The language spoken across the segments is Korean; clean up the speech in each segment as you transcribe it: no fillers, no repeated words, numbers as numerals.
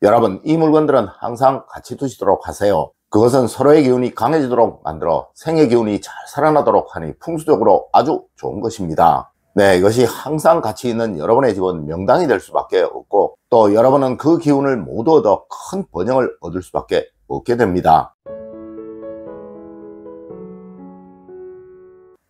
여러분, 이 물건들은 항상 같이 두시도록 하세요. 그것은 서로의 기운이 강해지도록 만들어 생의 기운이 잘 살아나도록 하니 풍수적으로 아주 좋은 것입니다. 네, 이것이 항상 같이 있는 여러분의 집은 명당이 될 수밖에 없고, 또 여러분은 그 기운을 모두 얻어 큰 번영을 얻을 수밖에 없게 됩니다.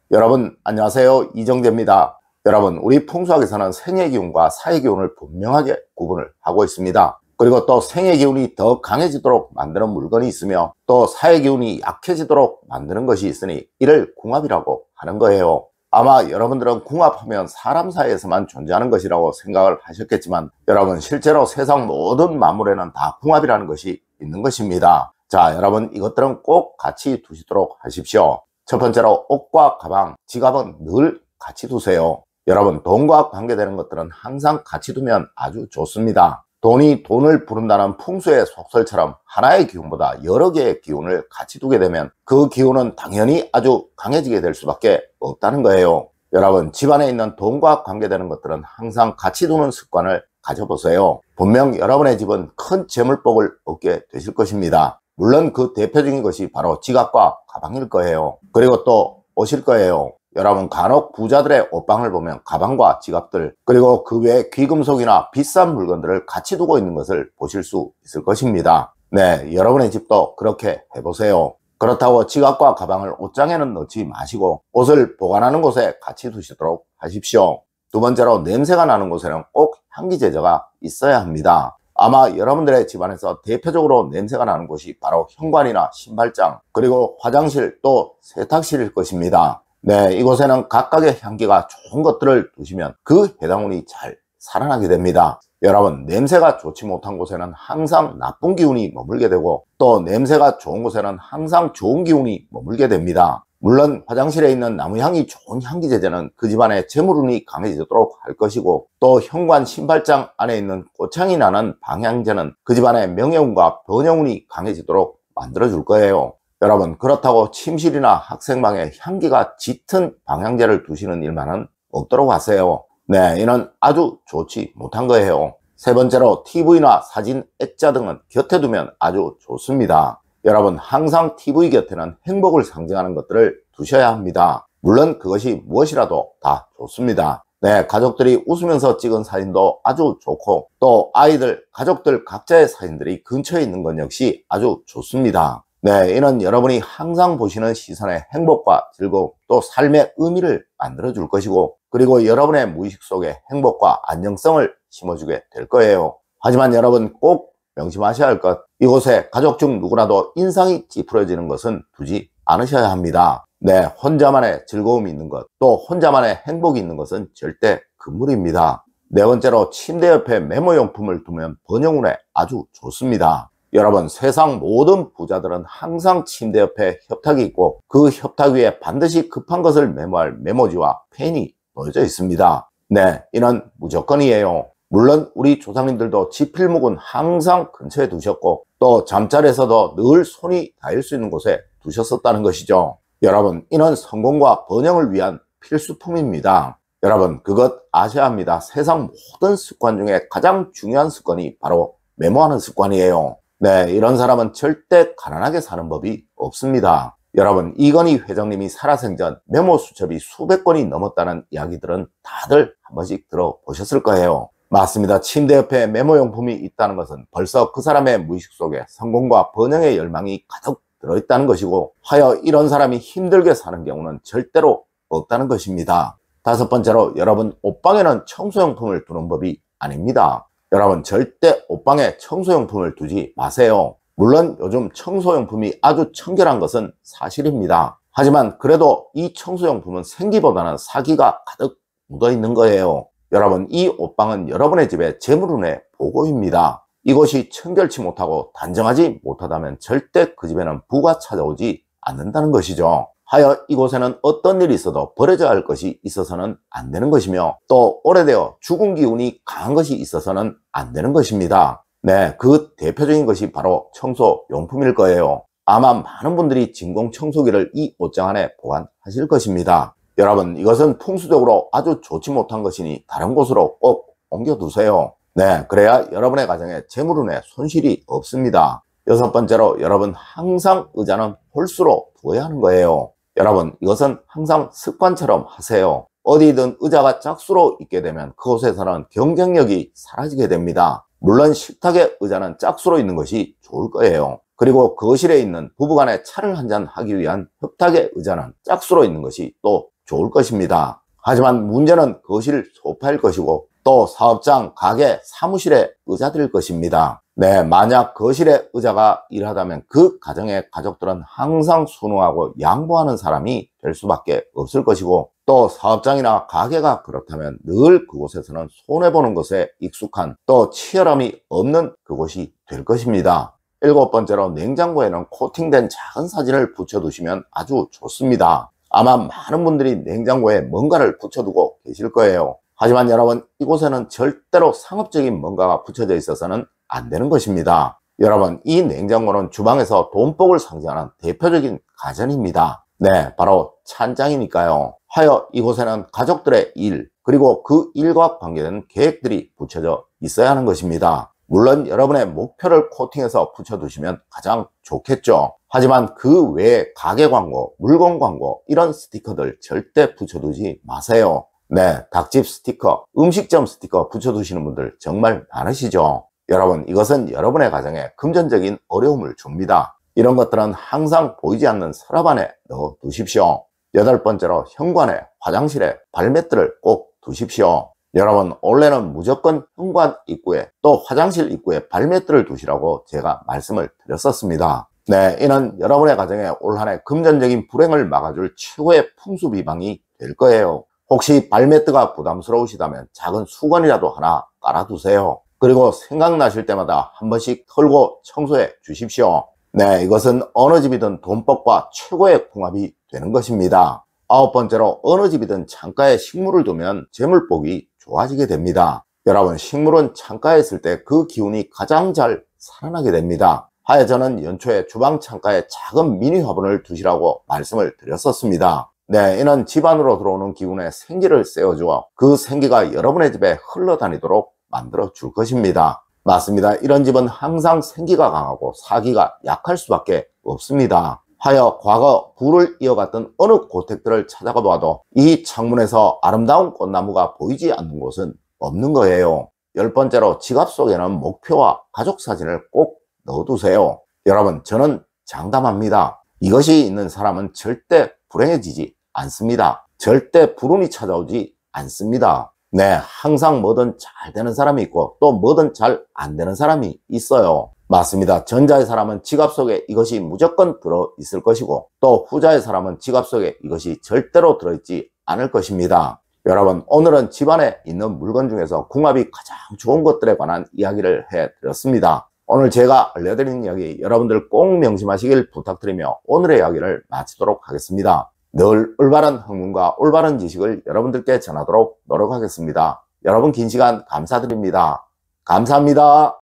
여러분 안녕하세요, 이정재입니다. 여러분, 우리 풍수학에서는 생의 기운과 사의 기운을 분명하게 구분을 하고 있습니다. 그리고 또 생의 기운이 더 강해지도록 만드는 물건이 있으며, 또 사의 기운이 약해지도록 만드는 것이 있으니 이를 궁합이라고 하는 거예요. 아마 여러분들은 궁합하면 사람 사이에서만 존재하는 것이라고 생각을 하셨겠지만, 여러분, 실제로 세상 모든 만물에는 다 궁합이라는 것이 있는 것입니다. 자, 여러분, 이것들은 꼭 같이 두시도록 하십시오. 첫 번째로 옷과 가방, 지갑은 늘 같이 두세요. 여러분, 돈과 관계되는 것들은 항상 같이 두면 아주 좋습니다. 돈이 돈을 부른다는 풍수의 속설처럼 하나의 기운보다 여러 개의 기운을 같이 두게 되면 그 기운은 당연히 아주 강해지게 될 수밖에 없다는 거예요. 여러분, 집안에 있는 돈과 관계되는 것들은 항상 같이 두는 습관을 가져보세요. 분명 여러분의 집은 큰 재물복을 얻게 되실 것입니다. 물론 그 대표적인 것이 바로 지갑과 가방일 거예요. 그리고 또 옷일 거예요. 여러분, 간혹 부자들의 옷방을 보면 가방과 지갑들, 그리고 그 외에 귀금속이나 비싼 물건들을 같이 두고 있는 것을 보실 수 있을 것입니다. 네, 여러분의 집도 그렇게 해보세요. 그렇다고 지갑과 가방을 옷장에는 넣지 마시고 옷을 보관하는 곳에 같이 두시도록 하십시오. 두 번째로, 냄새가 나는 곳에는 꼭 향기 제저가 있어야 합니다. 아마 여러분들의 집안에서 대표적으로 냄새가 나는 곳이 바로 현관이나 신발장, 그리고 화장실, 또 세탁실일 것입니다. 네, 이곳에는 각각의 향기가 좋은 것들을 두시면 그 해당 운이 잘 살아나게 됩니다. 여러분, 냄새가 좋지 못한 곳에는 항상 나쁜 기운이 머물게 되고, 또 냄새가 좋은 곳에는 항상 좋은 기운이 머물게 됩니다. 물론 화장실에 있는 나무향이 좋은 향기제제는 그 집안의 재물운이 강해지도록 할 것이고, 또 현관 신발장 안에 있는 꽃향이 나는 방향제는 그 집안의 명예운과 번영운이 강해지도록 만들어줄 거예요. 여러분, 그렇다고 침실이나 학생방에 향기가 짙은 방향제를 두시는 일만은 없도록 하세요. 네, 이는 아주 좋지 못한 거예요. 세 번째로, TV나 사진, 액자 등은 곁에 두면 아주 좋습니다. 여러분, 항상 TV 곁에는 행복을 상징하는 것들을 두셔야 합니다. 물론 그것이 무엇이라도 다 좋습니다. 네, 가족들이 웃으면서 찍은 사진도 아주 좋고, 또 아이들, 가족들 각자의 사진들이 근처에 있는 것 역시 아주 좋습니다. 네, 이는 여러분이 항상 보시는 시선의 행복과 즐거움, 또 삶의 의미를 만들어 줄 것이고, 그리고 여러분의 무의식 속에 행복과 안정성을 심어주게 될 거예요. 하지만 여러분, 꼭 명심하셔야 할 것, 이곳에 가족 중 누구라도 인상이 찌푸려지는 것은 두지 않으셔야 합니다. 네, 혼자만의 즐거움이 있는 것, 또 혼자만의 행복이 있는 것은 절대 금물입니다. 네 번째로, 침대 옆에 메모용품을 두면 번영운에 아주 좋습니다. 여러분, 세상 모든 부자들은 항상 침대 옆에 협탁이 있고, 그 협탁 위에 반드시 급한 것을 메모할 메모지와 펜이 놓여져 있습니다. 네, 이는 무조건이에요. 물론 우리 조상님들도 지필목은 항상 근처에 두셨고, 또 잠자리에서도 늘 손이 닿을 수 있는 곳에 두셨었다는 것이죠. 여러분, 이는 성공과 번영을 위한 필수품입니다. 여러분, 그것 아셔야 합니다. 세상 모든 습관 중에 가장 중요한 습관이 바로 메모하는 습관이에요. 네, 이런 사람은 절대 가난하게 사는 법이 없습니다. 여러분, 이건희 회장님이 살아생전 메모 수첩이 수백 건이 넘었다는 이야기들은 다들 한 번씩 들어보셨을 거예요. 맞습니다. 침대 옆에 메모용품이 있다는 것은 벌써 그 사람의 무의식 속에 성공과 번영의 열망이 가득 들어있다는 것이고, 하여 이런 사람이 힘들게 사는 경우는 절대로 없다는 것입니다. 다섯 번째로, 여러분, 옷방에는 청소용품을 두는 법이 아닙니다. 여러분, 절대 옷방에 청소용품을 두지 마세요. 물론 요즘 청소용품이 아주 청결한 것은 사실입니다. 하지만 그래도 이 청소용품은 생기보다는 사기가 가득 묻어 있는 거예요. 여러분, 이 옷방은 여러분의 집의 재물운의 보고입니다. 이것이 청결치 못하고 단정하지 못하다면 절대 그 집에는 부가 찾아오지 않는다는 것이죠. 하여 이곳에는 어떤 일이 있어도 버려져야 할 것이 있어서는 안 되는 것이며, 또 오래되어 죽은 기운이 강한 것이 있어서는 안 되는 것입니다. 네, 그 대표적인 것이 바로 청소용품일 거예요. 아마 많은 분들이 진공 청소기를 이 옷장 안에 보관하실 것입니다. 여러분, 이것은 풍수적으로 아주 좋지 못한 것이니 다른 곳으로 꼭 옮겨두세요. 네, 그래야 여러분의 가정에 재물운에 손실이 없습니다. 여섯 번째로, 여러분 항상 의자는 홀수로 두어야 하는 거예요. 여러분, 이것은 항상 습관처럼 하세요. 어디든 의자가 짝수로 있게 되면 그곳에서는 경쟁력이 사라지게 됩니다. 물론 식탁에 의자는 짝수로 있는 것이 좋을 거예요. 그리고 거실에 있는 부부간에 차를 한잔 하기 위한 협탁의 의자는 짝수로 있는 것이 또 좋을 것입니다. 하지만 문제는 거실 소파일 것이고 또 사업장, 가게, 사무실의 의자들일 것입니다. 네, 만약 거실의 의자가 일하다면 그 가정의 가족들은 항상 순응하고 양보하는 사람이 될 수밖에 없을 것이고, 또 사업장이나 가게가 그렇다면 늘 그곳에서는 손해보는 것에 익숙한, 또 치열함이 없는 그곳이 될 것입니다. 일곱 번째로, 냉장고에는 코팅된 작은 사진을 붙여두시면 아주 좋습니다. 아마 많은 분들이 냉장고에 뭔가를 붙여두고 계실 거예요. 하지만 여러분, 이곳에는 절대로 상업적인 뭔가가 붙여져 있어서는 안 되는 것입니다. 여러분, 이 냉장고는 주방에서 돈복을 상징하는 대표적인 가전입니다. 네, 바로 찬장이니까요. 하여 이곳에는 가족들의 일, 그리고 그 일과 관계된 계획들이 붙여져 있어야 하는 것입니다. 물론 여러분의 목표를 코팅해서 붙여두시면 가장 좋겠죠. 하지만 그 외에 가게 광고, 물건 광고, 이런 스티커들 절대 붙여두지 마세요. 네, 닭집 스티커, 음식점 스티커 붙여두시는 분들 정말 많으시죠. 여러분, 이것은 여러분의 가정에 금전적인 어려움을 줍니다. 이런 것들은 항상 보이지 않는 서랍 안에 넣어 두십시오. 여덟 번째로, 현관에, 화장실에 발매트를 꼭 두십시오. 여러분, 원래는 무조건 현관 입구에 또 화장실 입구에 발매트를 두시라고 제가 말씀을 드렸었습니다. 네, 이는 여러분의 가정에 올 한해 금전적인 불행을 막아줄 최고의 풍수비방이 될 거예요. 혹시 발매트가 부담스러우시다면 작은 수건이라도 하나 깔아두세요. 그리고 생각나실 때마다 한 번씩 털고 청소해 주십시오. 네, 이것은 어느 집이든 돈복과 최고의 궁합이 되는 것입니다. 아홉 번째로, 어느 집이든 창가에 식물을 두면 재물복이 좋아지게 됩니다. 여러분, 식물은 창가에 있을 때 그 기운이 가장 잘 살아나게 됩니다. 하여 저는 연초에 주방 창가에 작은 미니 화분을 두시라고 말씀을 드렸었습니다. 네, 이는 집 안으로 들어오는 기운에 생기를 쐬어주어 그 생기가 여러분의 집에 흘러다니도록 만들어 줄 것입니다. 맞습니다. 이런 집은 항상 생기가 강하고 사기가 약할 수밖에 없습니다. 하여 과거 부를 이어갔던 어느 고택들을 찾아가 봐도 이 창문에서 아름다운 꽃나무가 보이지 않는 곳은 없는 거예요. 열 번째로, 지갑 속에는 목표와 가족 사진을 꼭 넣어두세요. 여러분, 저는 장담합니다. 이것이 있는 사람은 절대 불행해지지 않습니다. 절대 불운이 찾아오지 않습니다. 네, 항상 뭐든 잘 되는 사람이 있고 또 뭐든 잘 안 되는 사람이 있어요. 맞습니다. 전자의 사람은 지갑 속에 이것이 무조건 들어있을 것이고, 또 후자의 사람은 지갑 속에 이것이 절대로 들어있지 않을 것입니다. 여러분, 오늘은 집안에 있는 물건 중에서 궁합이 가장 좋은 것들에 관한 이야기를 해드렸습니다. 오늘 제가 알려드린 이야기 여러분들 꼭 명심하시길 부탁드리며 오늘의 이야기를 마치도록 하겠습니다. 늘 올바른 학문과 올바른 지식을 여러분들께 전하도록 노력하겠습니다. 여러분, 긴 시간 감사드립니다. 감사합니다.